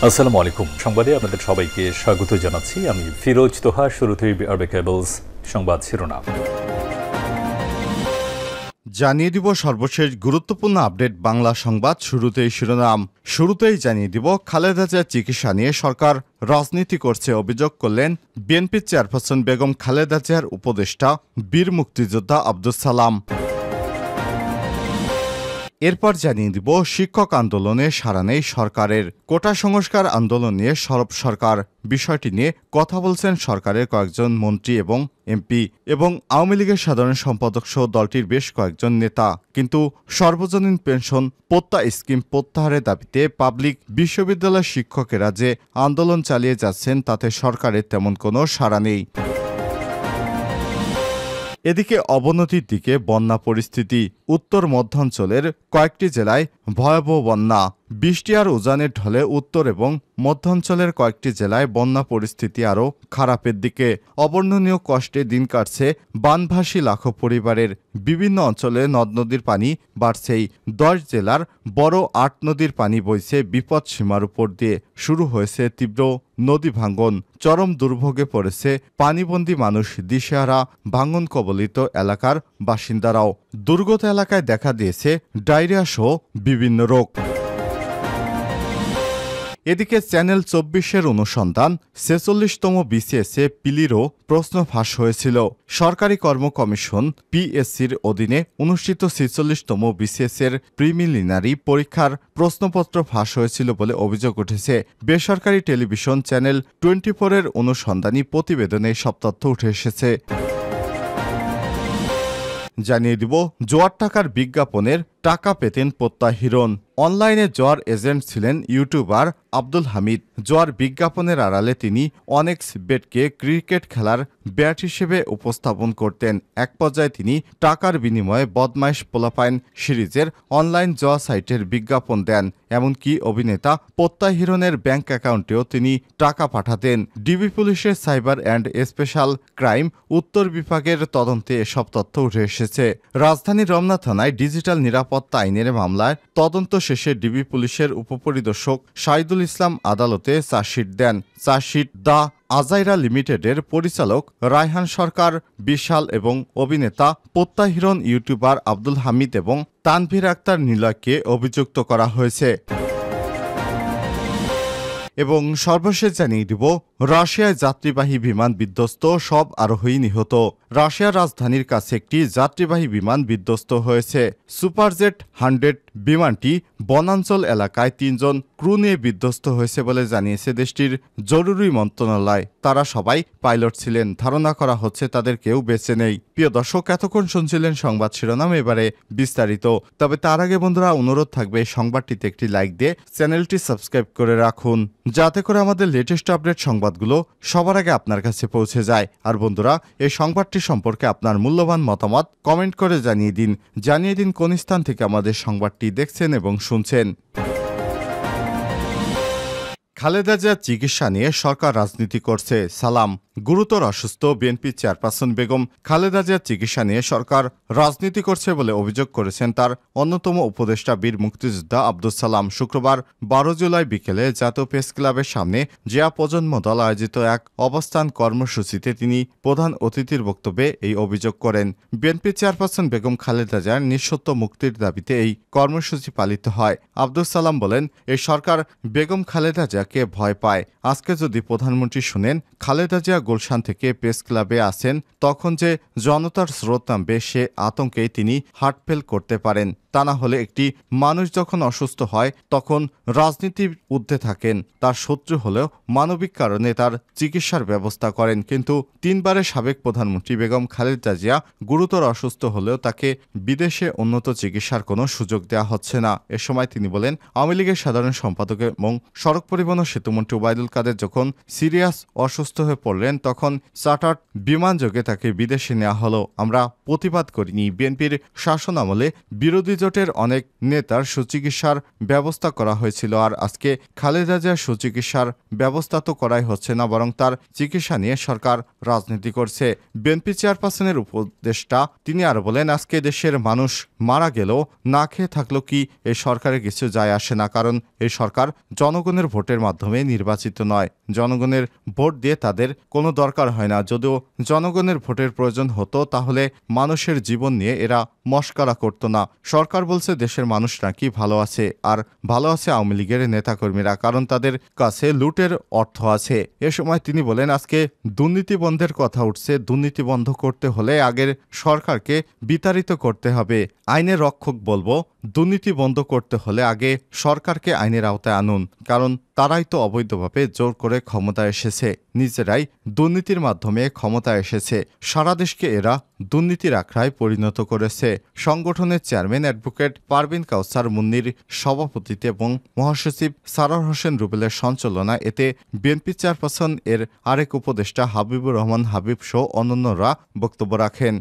আসসালামু আলাইকুম। সংবাদে আপনাদের সবাইকে স্বাগত জানাচ্ছি। আমি ফিরোজ তোহা। শুরুতেই আরবে কেবলস সংবাদ শিরোনাম জানিয়ে দিব সর্বশেষ গুরুত্বপূর্ণ আপডেট বাংলা সংবাদ। শুরুতেই জানিয়ে দিব খালেদা জিয়ার চিকিৎসা নিয়ে সরকার রাজনীতি করছে অভিযোগ করলেন বিএনপি চেয়ারপারসন বেগম খালেদা জিয়ার উপদেষ্টা বীর মুক্তিযোদ্ধা আব্দুস সালাম। এরপর জানিয়ে দিব শিক্ষক আন্দোলনে সাড়া নেই সরকারের। কোটা সংস্কার আন্দোলন নিয়ে সরব সরকার। বিষয়টি নিয়ে কথা বলছেন সরকারের কয়েকজন মন্ত্রী এবং এমপি এবং আওয়ামী লীগের সাধারণ সম্পাদক সহ দলটির বেশ কয়েকজন নেতা। কিন্তু সর্বজনীন পেনশন স্কিম প্রত্যাহারের দাবিতে পাবলিক বিশ্ববিদ্যালয়ের শিক্ষকেরা যে আন্দোলন চালিয়ে যাচ্ছেন তাতে সরকারের তেমন কোনো সাড়া নেই। এদিকে অবনতির দিকে বন্যা পরিস্থিতি। উত্তর মধ্যাঞ্চলের কয়েকটি জেলায় ভয়াবহ বন্যা। বৃষ্টি আর উজানের ঢলে উত্তর এবং মধ্যাঞ্চলের কয়েকটি জেলায় বন্যা পরিস্থিতি আরও খারাপের দিকে। অবর্ণনীয় কষ্টে দিন কাটছে বানভাসী লাখো পরিবারের। বিভিন্ন অঞ্চলে নদ নদীর পানি বাড়ছেই। 10 জেলার বড় 8 নদীর পানি বইছে বিপদ সীমার উপর দিয়ে। শুরু হয়েছে তীব্র নদী ভাঙ্গন। চরম দুর্ভোগে পড়েছে পানিবন্দী মানুষ, দিশেহারা ভাঙ্গন কবলিত এলাকার বাসিন্দারাও। দুর্গত এলাকায় দেখা দিয়েছে ডায়রিয়া সহ বিভিন্ন রোগ। এদিকে চ্যানেল 24-এর অনুসন্ধান 46তম বিসিএসে পিলিরও প্রশ্ন ফাঁস হয়েছিল। সরকারি কর্ম কমিশন পিএসসির অধীনে অনুষ্ঠিত 46তম বিসিএসের প্রিলিমিনারি পরীক্ষার প্রশ্নপত্র ফাঁস হয়েছিল বলে অভিযোগ উঠেছে। বেসরকারি টেলিভিশন চ্যানেল 24-এর অনুসন্ধানী প্রতিবেদনে সব তথ্য উঠে এসেছে। জানিয়ে দিব জোয়ার টাকার বিজ্ঞাপনের টাকা পেতেন প্রত্যাহিরণ। অনলাইনে জোয়ার এজেন্ট ছিলেন ইউটিউবার আব্দুল হামিদ। জোয়ার বিজ্ঞাপনের আড়ালে তিনি অনেক্স বেটকে ক্রিকেট খেলার ব্যাট হিসেবে উপস্থাপন করতেন। এক পর্যায়ে তিনি টাকার বিনিময়ে বদমাইশ পোলাপাইন সিরিজের অনলাইন জোয়া সাইটের বিজ্ঞাপন দেন। এমনকি অভিনেতা প্রত্যাহিরণের ব্যাংক অ্যাকাউন্টেও তিনি টাকা পাঠাতেন। ডিবি পুলিশের সাইবার অ্যান্ড স্পেশাল ক্রাইম উত্তর বিভাগের তদন্তে এসব তথ্য উঠে এসেছে। রাজধানীর রমনা থানায় ডিজিটাল নিরাপত্তা আইনের মামলায় তদন্ত শেষে ডিবি পুলিশের উপপরিদর্শক শাহিদুল ইসলাম আদালতে চার্জশিট দেন। চার্জশিট দ্য আজাইরা লিমিটেডের পরিচালক রায়হান সরকার, বিশাল এবং অভিনেতা প্রত্যাহিরণ ইউটিউবার আব্দুল হামিদ এবং তানভীর আক্তার নিলয়কে অভিযুক্ত করা হয়েছে। এবং সর্বশেষ জানিয়ে দিব রাশিয়ায় যাত্রীবাহী বিমান বিধ্বস্ত, সব আরোহী নিহত। রাশিয়ার রাজধানীর কাছে একটি যাত্রীবাহী বিমান বিধ্বস্ত হয়েছে। সুপারজেট 100 বিমানটি বনাঞ্চল এলাকায় 3 জন ক্রু নিয়ে বিধ্বস্ত হয়েছে বলে জানিয়েছে দেশটির জরুরি মন্ত্রণালয়। তারা সবাই পাইলট ছিলেন। ধারণা করা হচ্ছে তাদের কেউ বেঁচে নেই। প্রিয় দর্শক, এতক্ষণ শুনছিলেন সংবাদ শিরোনাম, এবারে বিস্তারিত। তবে তার আগে বন্ধুরা অনুরোধ থাকবে এই সংবাদটিতে একটি লাইক দিয়ে চ্যানেলটি সাবস্ক্রাইব করে রাখুন, যাতে করে আমাদের লেটেস্ট আপডেট সংবাদগুলো সবার আগে আপনার কাছে পৌঁছে যায়। আর বন্ধুরা, এই সংবাদটি সম্পর্কে আপনার মূল্যবান মতামত কমেন্ট করে জানিয়ে দিন কোন স্থান থেকে আমাদের সংবাদটি দেখছেন এবং শুনছেন। খালেদা জিয়ার চিকিৎসা নিয়ে সরকার রাজনীতি করছে। সালাম। গুরুতর অসুস্থ বিএনপি চেয়ারপারসন বেগম খালেদা জিয়ার চিকিৎসা নিয়ে সরকার রাজনীতি করছে বলে অভিযোগ করেছেন তার অন্যতম উপদেষ্টা বীর মুক্তিযোদ্ধা আব্দুস সালাম। শুক্রবার 12 জুলাই বিকেলে জাতীয় প্রেস ক্লাবের সামনে জিয়া প্রজন্ম দল আয়োজিত এক অবস্থান কর্মসূচিতে তিনি প্রধান অতিথির বক্তব্যে এই অভিযোগ করেন। বিএনপি চেয়ারপারসন বেগম খালেদা জিয়ার নিঃশর্ত মুক্তির দাবিতে এই কর্মসূচি পালিত হয়। আব্দুস সালাম বলেন, এই সরকার বেগম খালেদা জিয়াকে ভয় পায়। আজকে যদি প্রধানমন্ত্রী শুনেন খালেদা জিয়া গুলশান থেকে প্রেস ক্লাবে আসেন, তখন যে জনতার স্রোত নামবে সে আতঙ্কেই তিনি হার্ট ফেল করতে পারেন। তা না হলে একটি মানুষ যখন অসুস্থ হয় তখন রাজনীতির ঊর্ধ্বে থাকেন। তার শত্রু হলেও মানবিক কারণে তার চিকিৎসার ব্যবস্থা করেন। কিন্তু 3 বারের সাবেক প্রধানমন্ত্রী বেগম খালেদা জিয়া গুরুতর অসুস্থ হলেও তাকে বিদেশে উন্নত চিকিৎসার কোনো সুযোগ দেওয়া হচ্ছে না। এ সময় তিনি বলেন, আওয়ামী লীগের সাধারণ সম্পাদক এবং সড়ক পরিবহন ও সেতুমন্ত্রী ওবায়দুল কাদের যখন সিরিয়াস অসুস্থ হয়ে পড়লেন তখন চার্টার্ড বিমান যোগে তাকে বিদেশে নেওয়া হলো। আমরা প্রতিবাদ করিনি। বিএনপির শাসন আমলে বিরোধী জোটের অনেক নেতার সুচিকিৎসার ব্যবস্থা করা হয়েছিল, আর আজকে খালেদা জিয়ার সুচিকিৎসার ব্যবস্থা তো করাই হচ্ছে না, বরং তার চিকিৎসা নিয়ে সরকার রাজনীতি করছে। বিএনপি চেয়ারপারসনের উপদেষ্টা তিনি আরো বলেন, আজকে দেশের মানুষ মারা গেলেও না খেয়ে থাকলো কি এই সরকারের কিছু যায় আসে না, কারণ এই সরকার জনগণের ভোটের মাধ্যমে মাধ্যমে নির্বাচিত নয়। জনগণের ভোট দিয়ে তাদের কোনো দরকার হয় না। যদিও জনগণের ভোটের প্রয়োজন হতো তাহলে মানুষের জীবন নিয়ে এরা মশকরা করতো না। সরকার বলছে দেশের মানুষ নাকি ভালো আছে, আর ভালো আছে আওয়ামী লীগের নেতাকর্মীরা, কারণ তাদের কাছে লুটের অর্থ আছে। এ সময় তিনি বলেন, আজকে দুর্নীতি বন্ধের কথা উঠছে। দুর্নীতি বন্ধ করতে হলে আগের সরকারকে বিতাড়িত করতে হবে। আইনের রক্ষক বলবো, দুর্নীতি বন্ধ করতে হলে আগে সরকারকে আইনের আওতায় আনুন, কারণ তারাই তো অবৈধভাবে জোর করে ক্ষমতায় এসেছে, নিজেরাই দুর্নীতির মাধ্যমে ক্ষমতায় এসেছে। সারা দেশকে এরা দুর্নীতির আখড়ায় পরিণত করেছে। সংগঠনের চেয়ারম্যান অ্যাডভোকেট পারভিন কাউসার মুন্নির সভাপতিত্বে এবং মহাসচিব সারোয়ার হোসেন রুবেলের সঞ্চালনায় এতে বিএনপি চেয়ারপারসন এর আরেক উপদেষ্টা হাবিবুর রহমান হাবিব সহ অন্যান্যরা বক্তব্য রাখেন।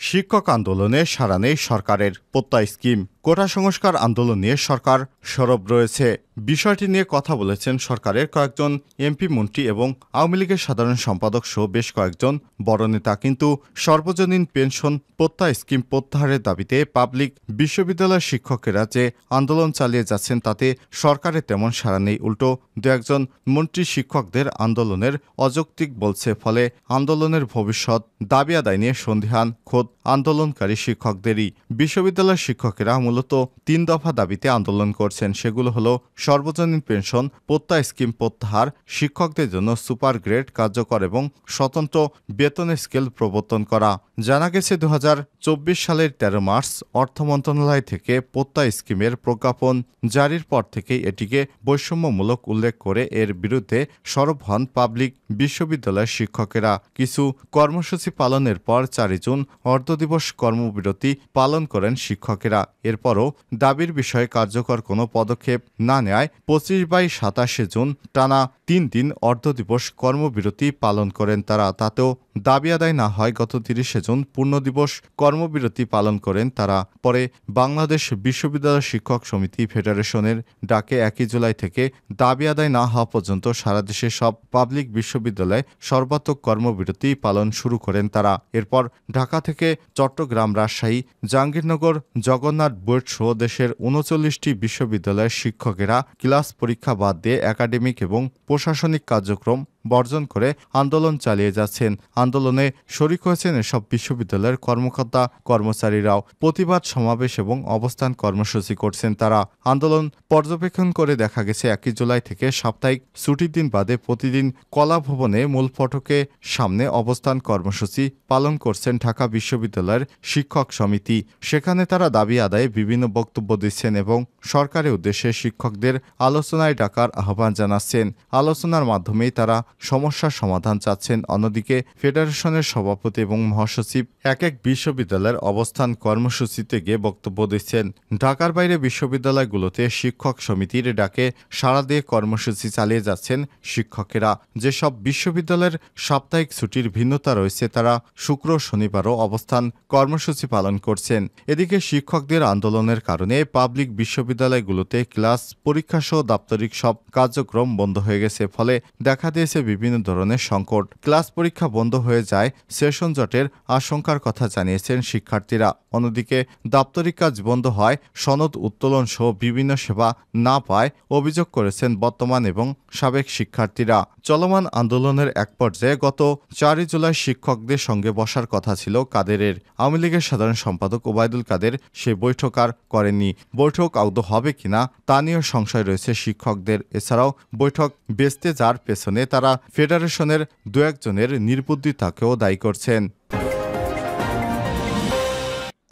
শিক্ষক আন্দোলনে সাড়া নেই সরকারের, প্রত্যয় স্কিম। কোটা সংস্কার আন্দোলন নিয়ে সরকার সরব রয়েছে। বিষয়টি নিয়ে কথা বলেছেন সরকারের কয়েকজন এমপি, মন্ত্রী এবং আওয়ামী লীগের সাধারণ সম্পাদক সহ বেশ কয়েকজন বড় নেতা। কিন্তু সর্বজনীন পেনশন প্রত্যয় স্কিম প্রত্যাহারের দাবিতে পাবলিক বিশ্ববিদ্যালয়ের শিক্ষকেরা যে আন্দোলন চালিয়ে যাচ্ছেন তাতে সরকারের তেমন সাড়া নেই। উল্টো দু একজন মন্ত্রী শিক্ষকদের আন্দোলনের অযৌক্তিক বলছে। ফলে আন্দোলনের ভবিষ্যৎ দাবি আদায় নিয়ে সন্দিহান খোদ আন্দোলনকারী শিক্ষকদেরই। বিশ্ববিদ্যালয়ের শিক্ষকেরা মূলত 3 দফা দাবিতে আন্দোলন করছেন। সেগুলো হলো সর্বজনীন পেনশন প্রত্যয় স্কিম প্রত্যাহার, শিক্ষকদের জন্য সুপার গ্রেড কার্যকর এবং স্বতন্ত্র বেতনের স্কেল প্রবর্তন করা। জানা গেছে 2024 সালের 13 মার্চ অর্থ মন্ত্রণালয় থেকে প্রত্যয় স্কিমের প্রজ্ঞাপন জারির পর থেকেই এটিকে বৈষম্যমূলক উল্লেখ করে এর বিরুদ্ধে সরব হন পাবলিক বিশ্ববিদ্যালয়ের শিক্ষকেরা। কিছু কর্মসূচি পালনের পর 4 জুন অর্ধদিবস কর্মবিরতি পালন করেন শিক্ষকেরা। এরপরও দাবির বিষয়ে কার্যকর কোনো পদক্ষেপ না নেয় 25/27 জুন টানা 3 দিন অর্ধদিবস কর্মবিরতি পালন করেন তারা। তাতেও দাবি আদায় না হয় গত 30 জুন পূর্ণ দিবস কর্মবিরতি পালন করেন তারা। পরে বাংলাদেশ বিশ্ববিদ্যালয় শিক্ষক সমিতি ফেডারেশনের ডাকে 1 জুলাই থেকে দাবি আদায় না হওয়া পর্যন্ত সারা দেশে সব পাবলিক বিশ্ববিদ্যালয়ে সর্বাত্মক কর্মবিরতি পালন শুরু করেন তারা। এরপর ঢাকা থেকে চট্টগ্রাম, রাজশাহী, জাহাঙ্গীরনগর, জগন্নাথ বুয়েট সহ দেশের 39টি বিশ্ববিদ্যালয়ের শিক্ষকেরা ক্লাস পরীক্ষা বাদ দিয়ে একাডেমিক এবং প্রশাসনিক কার্যক্রম বর্জন করে আন্দোলন চালিয়ে যাচ্ছেন। আন্দোলনে শরিক হয়েছেন এসব বিশ্ববিদ্যালয়ের কর্মকর্তা কর্মচারীরাও। প্রতিবাদ সমাবেশ এবং অবস্থান কর্মসূচি করছেন তারা। আন্দোলন পর্যবেক্ষণ করে দেখা গেছে 1 জুলাই থেকে সাপ্তাহিক ছুটির দিন বাদে প্রতিদিন কলা ভবনে মূল ফটকের সামনে অবস্থান কর্মসূচি পালন করছেন ঢাকা বিশ্ববিদ্যালয়ের শিক্ষক সমিতি। সেখানে তারা দাবি আদায়ে বিভিন্ন বক্তব্য দিচ্ছেন এবং সরকারের উদ্দেশ্যে শিক্ষকদের আলোচনায় ডাকার আহ্বান জানাচ্ছেন। আলোচনার মাধ্যমেই তারা সমস্যার সমাধান চাচ্ছেন। অন্যদিকে ফেডারেশনের সভাপতি এবং মহাসচিব এক বিশ্ববিদ্যালয়ের অবস্থান কর্মসূচিতে গিয়ে বক্তব্য দিচ্ছেন। ঢাকার বাইরে বিশ্ববিদ্যালয়গুলোতে শিক্ষক সমিতির ডাকে সাড়া দিয়ে কর্মসূচি চালিয়ে যাচ্ছেন শিক্ষকেরা। যেসব বিশ্ববিদ্যালয়ের সাপ্তাহিক ছুটির ভিন্নতা রয়েছে তারা শুক্র শনিবারও অবস্থান কর্মসূচি পালন করছেন। এদিকে শিক্ষকদের আন্দোলনের কারণে পাবলিক বিশ্ববিদ্যালয়গুলোতে ক্লাস পরীক্ষা সহ দাপ্তরিক সব কার্যক্রম বন্ধ হয়ে গেছে। ফলে দেখা দিয়েছে বিভিন্ন ধরনের সংকট। ক্লাস পরীক্ষা বন্ধ হয়ে যায়, সেশন জটের আশঙ্কার কথা জানিয়েছেন শিক্ষার্থীরা। অন্যদিকে দাপ্তরিক কাজ বন্ধ হয়, সনদ উত্তোলন সহ বিভিন্ন সেবা না পায় অভিযোগ করেছেন বর্তমান এবং সাবেক শিক্ষার্থীরা। চলমান আন্দোলনের এক পর্যায়ে গত 4 জুলাই শিক্ষকদের সঙ্গে বসার কথা ছিল কাদেরের। আওয়ামী লীগের সাধারণ সম্পাদক ওবায়দুল কাদের সে বৈঠক আর করেননি। বৈঠক আদৌ হবে কিনা তা নিয়েও সংশয় রয়েছে শিক্ষকদের। এছাড়াও বৈঠক বেচতে যার পেছনে তারা ফেডারেশনের 2-1 জনের নির্বুদ্ধিতাকেও দায়ী করছেন।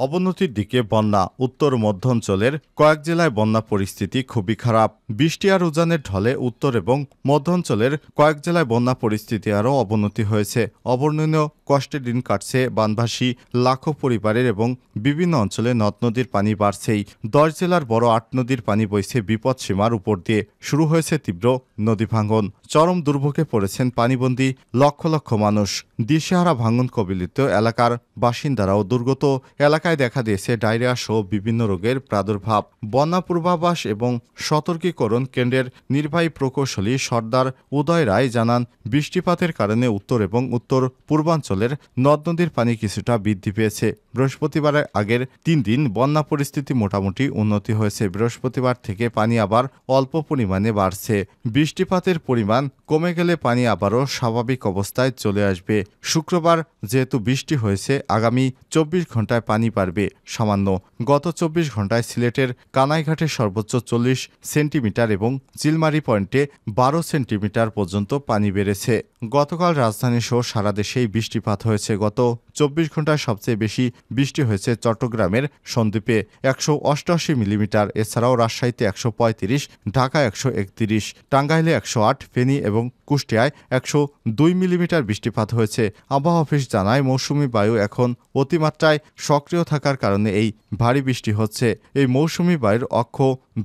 অবনতির দিকে বন্যা, উত্তর মধ্যাঞ্চলের কয়েক জেলায় বন্যা পরিস্থিতি খুবই খারাপ। বৃষ্টি আর উজানের ঢলে উত্তর এবং মধ্যাঞ্চলের কয়েক জেলায় বন্যা পরিস্থিতি আরও অবনতি হয়েছে। অবর্ণনীয় কষ্টে দিন কাটছে বানভাসী লাখো পরিবারের এবং বিভিন্ন অঞ্চলে নদ নদীর পানি বাড়ছেই। 10 জেলার বড় 8 নদীর পানি বইছে বিপদসীমার উপর দিয়ে। শুরু হয়েছে তীব্র নদী ভাঙন। চরম দুর্ভোগে পড়েছেন পানিবন্দী লক্ষ লক্ষ মানুষ। দিশেহারা ভাঙন কবলিত এলাকার বাসিন্দারাও। দুর্গত এলাকায় দেখা দিয়েছে ডায়রিয়া সহ বিভিন্ন রোগের প্রাদুর্ভাব। বন্যা পূর্বাভাস এবং সতর্কীকরণ কেন্দ্রের নির্বাহী প্রকৌশলী সর্দার উদয় রায় জানান, বৃষ্টিপাতের কারণে উত্তর এবং উত্তর পূর্বাঞ্চলের নদ নদীর পানি কিছুটা বৃদ্ধি পেয়েছে। বৃহস্পতিবারের আগের 3 দিন বন্যা পরিস্থিতি মোটামুটি উন্নতি হয়েছে। বৃহস্পতিবার থেকে পানি আবার অল্প পরিমাণে বাড়ছে। বৃষ্টিপাতের পরিমাণ কমে গেলে পানি আবারও স্বাভাবিক অবস্থায় চলে আসবে। শুক্রবার যেহেতু বৃষ্টি হয়েছে, আগামী 24 ঘন্টায় পানি বাড়বে সামান্য। গত 24 ঘন্টায় সিলেটের কানাইঘাটে সর্বোচ্চ 40 সেন্টিমিটার এবং চিলমারি পয়েন্টে 12 সেন্টিমিটার পর্যন্ত পানি বেড়েছে। গতকাল রাজধানী সহ সারা দেশেই বৃষ্টিপাত হয়েছে। গত 24 ঘন্টায় সবচেয়ে বেশি বৃষ্টি হয়েছে চট্টগ্রামের সন্দ্বীপে 188 মিলিমিটার। এছাড়াও রাজশাহীতে 135, ঢাকায় 131, টাঙ্গাইলে 108, ফেনী এবং কুষ্টিয়ায় 102 মিলিমিটার বৃষ্টিপাত হয়েছে। আবহাওয়া অফিস জানায়, মৌসুমি বায়ু এখন অতিমাত্রায় সক্রিয় থাকার কারণে এই ভারী বৃষ্টি হচ্ছে। এই মৌসুমি বায়ুর অক্ষ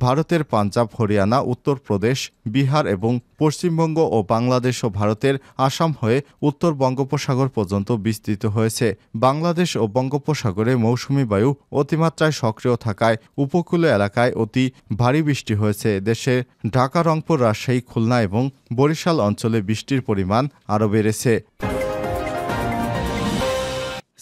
ভারতের পাঞ্জাব, হরিয়ানা, উত্তরপ্রদেশ, বিহার এবং পশ্চিমবঙ্গ ও বাংলাদেশ ও ভারতের আসাম হয়ে উত্তর বঙ্গোপসাগর পর্যন্ত বিস্তৃত হয়েছে। বাংলাদেশ ও বঙ্গোপসাগরে মৌসুমি বায়ু অতিমাত্রায় সক্রিয় থাকায় উপকূলীয় এলাকায় অতি ভারী বৃষ্টি হয়েছে। দেশে ঢাকা, রংপুর, রাজশাহী, খুলনা এবং বরিশাল অঞ্চলে বৃষ্টির পরিমাণ আরও বেড়েছে।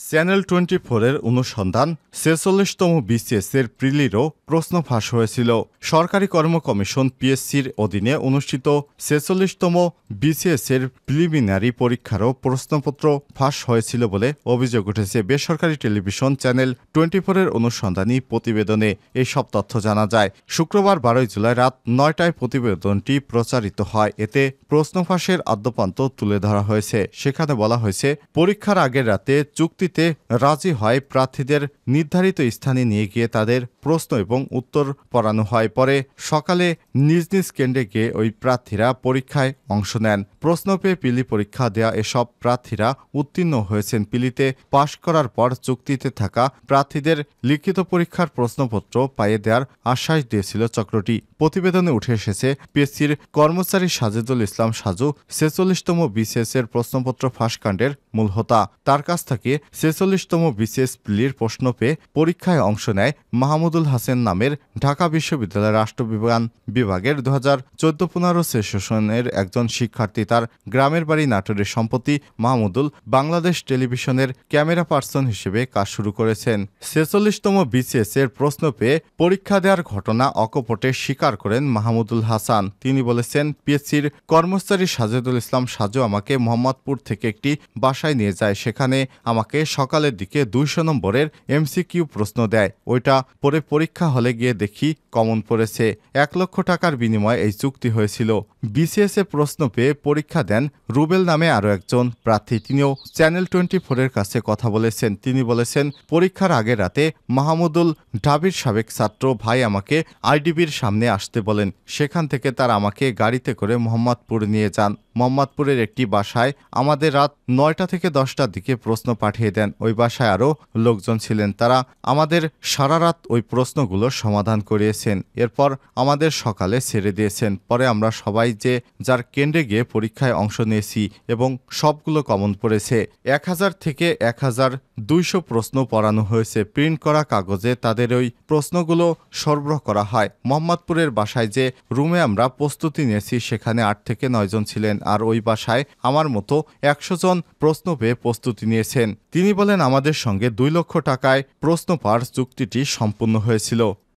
চ্যানেল 24-এর অনুসন্ধান 46তম বিসিএসের প্রিলিরও প্রশ্ন ফাঁস হয়েছিল। সরকারি কর্ম কমিশন পিএসসির অধীনে অনুষ্ঠিত 46তম বিসিএসের প্রিলিমিনারি পরীক্ষারও প্রশ্নপত্র ফাঁস হয়েছিল বলে অভিযোগ উঠেছে। বেসরকারি টেলিভিশন চ্যানেল 24-এর অনুসন্ধানী প্রতিবেদনে এসব তথ্য জানা যায়। শুক্রবার 12 জুলাই রাত 9টায় প্রতিবেদনটি প্রচারিত হয়। এতে প্রশ্ন ফাঁসের আদ্যোপান্ত তুলে ধরা হয়েছে। সেখানে বলা হয়েছে, পরীক্ষার আগের রাতে চুক্তিতে রাজি হয় প্রার্থীদের নির্ধারিত স্থানে নিয়ে গিয়ে তাদের প্রশ্ন এবং উত্তর পড়ানো হয়। পরে সকালে নিজ নিজ কেন্দ্রে গিয়ে ওই প্রার্থীরা পরীক্ষায় অংশ নেন। প্রশ্ন পেয়ে পিলি পরীক্ষা দেয়া এসব প্রার্থীরা উত্তীর্ণ হয়েছেন। পিলিতে পাশ করার পর চুক্তিতে থাকা প্রার্থীদের লিখিত পরীক্ষার প্রশ্নপত্র পাইয়ে দেওয়ার আশ্বাস দিয়েছিল চক্রটি। প্রতিবেদনে উঠে এসেছে, পিএসসির কর্মচারী সাজেদুল ইসলাম সাজু 46তম বিসিএসের প্রশ্নপত্র ফাঁসকাণ্ডের মূল হোতা। তার কাছ থেকে 46তম বিসিএস প্রিলির প্রশ্ন পেয়ে পরীক্ষায় অংশ নেয় মাহমুদুল হাসান নামের ঢাকা বিশ্ববিদ্যালয়ের রাষ্ট্রবিজ্ঞান বিভাগের 2014-15 সেশনের একজন শিক্ষার্থী। তার গ্রামের বাড়ি নাটোরের। সম্প্রতি মাহমুদুল বাংলাদেশ টেলিভিশনের ক্যামেরা পার্সন হিসেবে কাজ শুরু করেছেন। 46তম বিসিএসের প্রশ্ন পেয়ে পরীক্ষা দেওয়ার ঘটনা অকপটে স্বীকার করেন মাহমুদুল হাসান। তিনি বলেছেন, পিএসসির কর্মচারী সাজেদুল ইসলাম সাজু আমাকে মোহাম্মদপুর থেকে একটি বাসায় নিয়ে যায়। সেখানে আমাকে সকালের দিকে 200 নম্বরের এমসিকিউ প্রশ্ন দেয়। ওইটা পরে পরীক্ষা হলে গিয়ে দেখি কমন পড়েছে। 1 লক্ষ টাকার বিনিময়ে এই চুক্তি হয়েছিল। বিসিএস এ প্রশ্ন পেয়ে পরীক্ষা দেন রুবেল নামে আরও একজন প্রার্থী। তিনিও চ্যানেল 24-এর কাছে কথা বলেছেন। তিনি বলেছেন, পরীক্ষার আগের রাতে মাহমুদুল ঢাবির সাবেক ছাত্র ভাই আমাকে আইডিবির সামনে আসতে বলেন। সেখান থেকে তারা আমাকে গাড়িতে করে মোহাম্মদপুর নিয়ে যান। মোহাম্মদপুরের একটি বাসায় আমাদের রাত 9টা থেকে 10টার দিকে প্রশ্ন পাঠিয়ে দেন। ওই বাসায় আরও লোকজন ছিলেন। তারা আমাদের সারা রাত ওই প্রশ্নগুলোর সমাধান করিয়েছেন। এরপর আমাদের সকালে ছেড়ে দিয়েছেন। পরে আমরা সবাই যে যার কেন্দ্রে গিয়ে পরীক্ষায় অংশ নিয়েছি এবং সবগুলো কমন পড়েছে। 1000 থেকে 1200 প্রশ্ন পড়ানো হয়েছে। প্রিন্ট করা কাগজে তাদের ওই প্রশ্নগুলো সরবরাহ করা হয়। মোহাম্মদপুরের বাসায় যে রুমে আমরা প্রস্তুতি নিয়েছি সেখানে 8 থেকে 9 জন ছিলেন। আর ওই বাসায় আমার মতো 100 জন প্রশ্ন পেয়ে প্রস্তুতি নিয়েছেন। তিনি বলেন, আমাদের সঙ্গে 2 লক্ষ টাকায় প্রশ্ন পাওয়ার চুক্তিটি সম্পূর্ণ হয়েছিল।